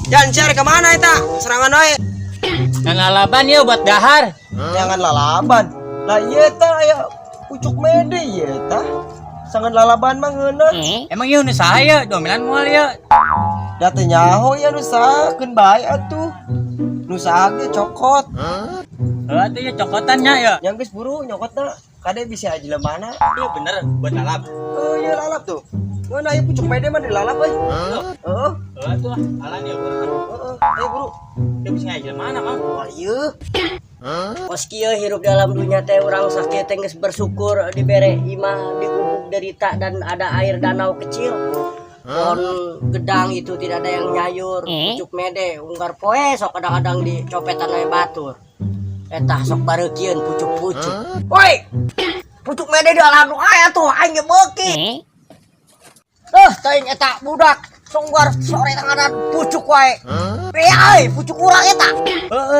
Jangan cari kemana eta? Serangan wae. Yang lalaban ya buat dahar. Jangan lalaban. Lah iya ta aya pucuk mede ieu ta. Sangan lalaban mah ngeunah. Emang ieu nu saya dominan moal ya. Da teh nyaho ya nu sakeun bae atuh. Nu sage cokot. Atuh ya cokotannya ya. Yang geus buru nyokotna kade bisa aja lemana. Iya bener buat lalap. Oh iya lalap tuh. Ngeunah ieu pucuk mede mah dilalap euy. Heeh. Atuh lah, alan ya buru. Heeh. Ayo buru. Dia bisa ngajar mana, Mang? Wah ieu. Meski hidup dalam dunia teh orang sakit teh geus bersyukur dibere imah digubuk derita dan ada air danau kecil. Pohon gedang itu tidak ada yang nyayur. Pucuk mede unggar poe sok kadang-kadang di copetan we batur. Etah sok bareukieun pucuk-pucuk. Woi. Pucuk mede di alam aya tuh aing beuki. Teuing eta budak sungguar sore tangan pucuk wae. Ai, pucuk urang eta.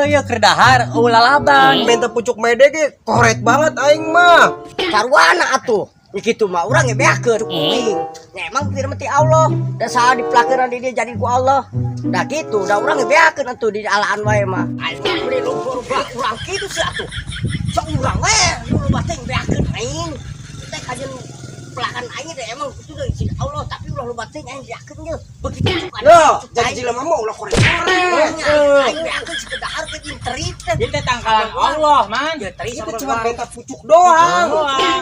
Ya keur dahar lalaban. Minta pucuk mede ge koret banget aing mah. Karuana atuh. Kitu mah urang ngebeakeun kuing. Nya emang firman ti Allah, da saha dipelakeun di dia jadi ku Allah. Da kitu, da urang ngebeakeun atuh di alaan wae mah. Aing mah beri lumpur urang kitu sih atuh. Sok urang we, lu bateng beakeun aing. Teh kajen pelakan aing teh emang kitu deui si Allah, tapi ulah lu bateng aing beakeun ge. Begitu juga. Yo, jadi jelema mah ulah korek-korek. Aing beakeun sekedar ke intrit teh. Dia teh tangkalan Allah, Man. Ya teri Itu cuma minta pucuk doang.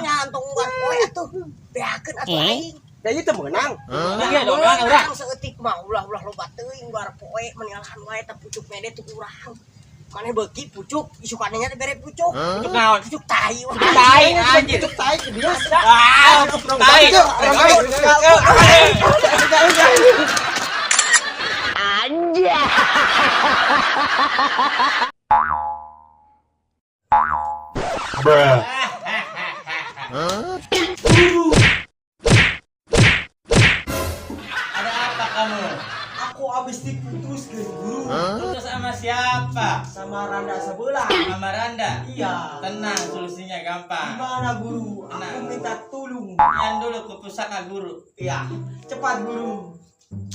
nya antong unggar poe atuh. Beakeun atuh aing. Da ieu teh meunang. Iya dong, urang. Urang seutik mah ulah loba teuing luar poe meninggalkan wae teh pucuk mede teh urang. Maneh beuki pucuk isukannya teh bere pucuk. Pucuk naon? Pucuk tai. Tai anjir. Pucuk tai ke dia. Tai. Ada apa kamu? Aku habis diputus guys guru Putus sama siapa? sama Randa sebelah. Sama Randa? Iya. Tenang, solusinya gampang. Gimana guru? Aku Tenang. minta tolong. Yang dulu ke pusaka guru. Iya, cepat guru.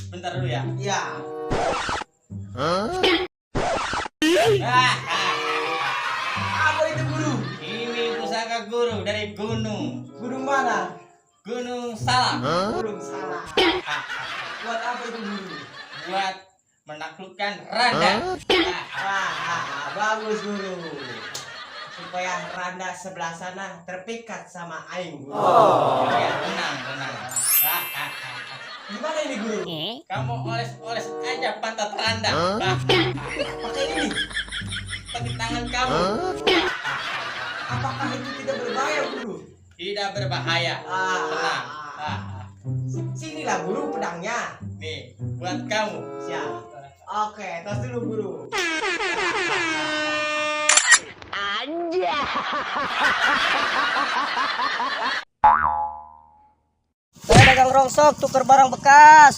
Bentar dulu ya. Iya. Apa itu guru? Ini pusaka guru dari gunung. Gunung mana? Gunung Salak. Gunung salah. Buat apa itu guru? Buat menaklukkan Randa. Bagus guru. Supaya Randa sebelah sana terpikat sama aing guru. Ya, tenang. Gimana ini guru? Kamu oles aja pantat Randa. Pakai ini. Pakai tangan kamu. Apakah itu tidak berbahaya guru? Tidak berbahaya. Tenang. Sinilah guru pedangnya. Nih, buat kamu. Siap. Oke, tos dulu guru. Saya dagang rongsok tuker barang bekas.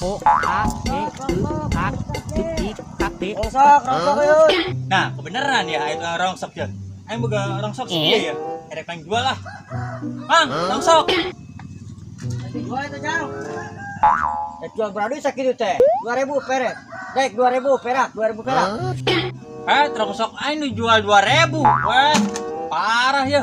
Rongsok yuk. Nah, kebenaran ya itu rongsok ya. Ayo boga rongsok sih ya. Erek pang jual lah. Bang, rongsok. Jual itu jang. Jual berapa sakit teh? 2.000 perak. Dek 2.000 perak, 2.000 perak. Rongsok ayo nu jual 2.000. Wah, parah ya.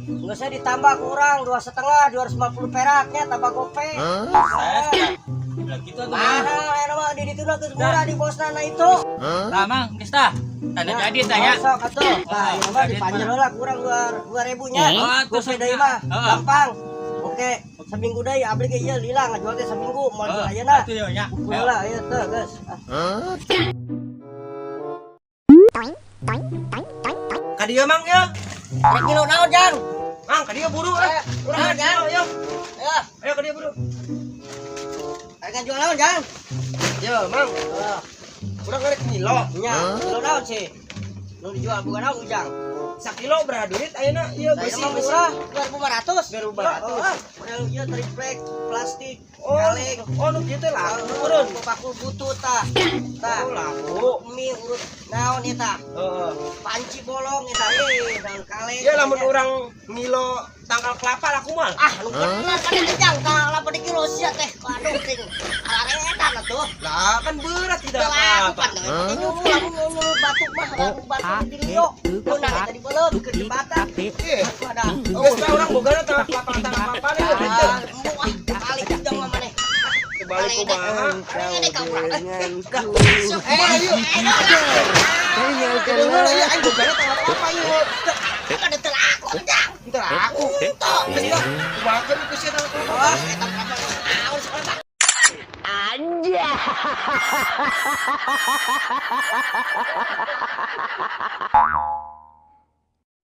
Nggak usah ditambah kurang 2,5, 250 peraknya tambah gope. Saya bilang gitu tuh. Mahal ya nama di itu ke murah di bosna na itu. Nah, Mang, geus tah. Tanda jadi tanya. Sok atuh. Nah, ini mah dipanjer lah kurang 2.000-nya. Gope deui mah gampang. Oke, seminggu deui abdi ge ieu lila ngajual teh seminggu moal jual ayeuna. Atuh yo nya. Heula ieu teh geus. Kadieu mang ya. Rek kilo naon jang? Mang, kadieu buru Naon jang? Ayo. Ya, Ayo kadieu buru. harga jual naon jang? Ya, mang. Urang ngarek kilo. Nya, kilo naon sih? Nu dijual bukan naon ujang. Sakilo berapa duit ayeuna? Ieu Saya besi mah besi. murah 2.500. 2.500. Model ieu triplek plastik. Oh, kaleng. nu kieu teh lah. Urut pakul butut tah. Tah. Oh, laku. Mie urut naon eta? Heeh. Panci bolong eta dan kaleng. Ya lamun urang ngilo tangkal kelapa laku mah. Ah, lu kenal kan jang ka 8 kilo sia. bisa teh. Aduh ting. Alaretan atuh. Lah kan berat tidak Udah lah, aku apa-apa. pan lamun batuk mah batuk di Rio. Mun tadi belum ke jembatan. Aku ada. Geus ka urang bogana tah apa-apa nih gitu. Balik jeung mah maneh. Kebalik kumaha? Ini ka urang. Ayo. Kedengeran ya aing bogana tah apa ieu. Kan teu aku jang. Entar aku. Toh, Geus dah. Kumaha ke sieun aku. eta naon sekarang. Anjay.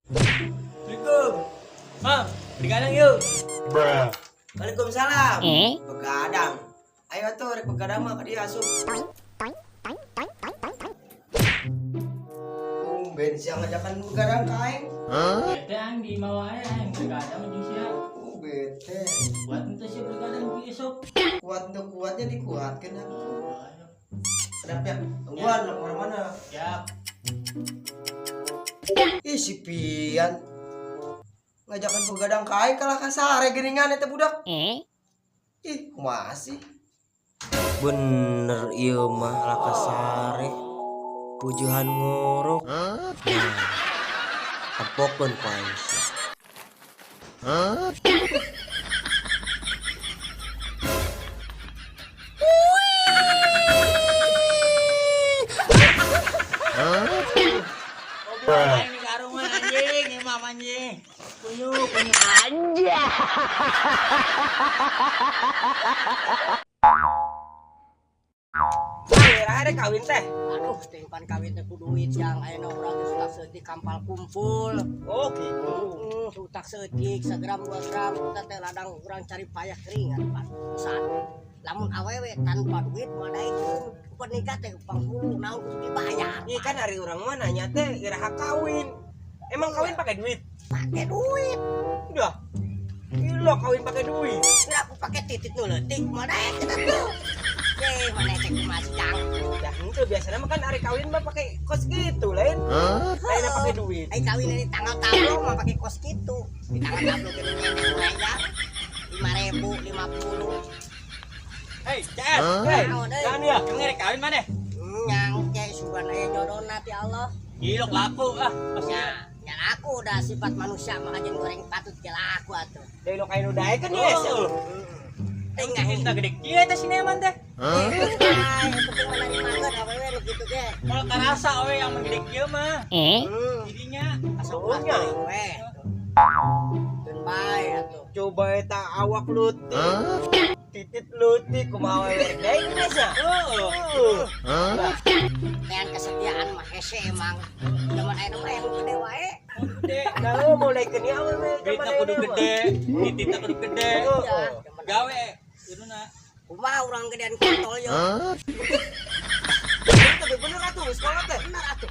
Assalamualaikum. Mang, begadang yuk. Waalaikumsalam. Begadang. Ayo atuh rek begadang mah ka dieu asup. Ben siang ngajakan begadang ka aing. Bete ang di mau aya yang begadang jeung sia. Bete. Buat ente sia begadang besok. Kuat untuk kuatnya dikuatkeun atuh. Sedap ya. Tungguan lah kemana-mana. Siap. Ih si Pian. Ngajakan begadang ka aing kalah kasare geuningan eta budak. Ih, masih. Bener ieu mah lakasare. Pujuhan ngorok. Apokeun ku aing. Ini karung anjing, imam anjing. Punyu. Ada kawin teh. Aduh, tempan kawin teh ku duit yang ayeuna urang teh sutak seutik kampal kumpul. Oh gitu. Sutak seutik 1 gram 2 gram kita teh ladang urang cari payah keringan Pak. Usaha. Lamun awewe tanpa duit mah daekeun. Pernikah teh pangpuluh naon kudu dibayar. Iya kan hari orang mah nanya teh iraha kawin. Emang kawin pakai duit? Pakai duit. Udah. Gila kawin pakai duit. Lah aku pakai titit nu leutik mah daek kita tuh. Mana cek Mas Cang. Ya itu biasanya mah kan hari kawin mah pakai kos gitu lain. Lainnya pakai duit. Ai kawin ini tanggal tablo mah pakai kos gitu. Di tanggal tablo gitu aja. 5.000, 50. Hei, CS. Hei, jangan ya. Yang ngerek kawin mana? Nyang cek sugan aya jodohna ti Allah. Gilok laku ah. Ya, ya aku udah sifat manusia makanya goreng patut ke laku atuh. Dari lo kain udah kan ya. Tengah Kita gede kieu teh sineman teh. penting mana dimakan awewe nu kitu ge. Moal karasa we yang menggede kieu mah. Jadinya Soalnya We. Dan bae atuh. coba eta awak leutik. Titit leutik kumaha we deui biasa. Dengan kesetiaan mah hese emang. Zaman ayeuna mah yang gede wae. gede. Nah, mulai ke nih awal we. Duitna kudu gede, tititna kudu gede. Gawe iruna. Kumaha urang gedean kontol yo. Tapi bener atuh sekolah teh. Bener atuh.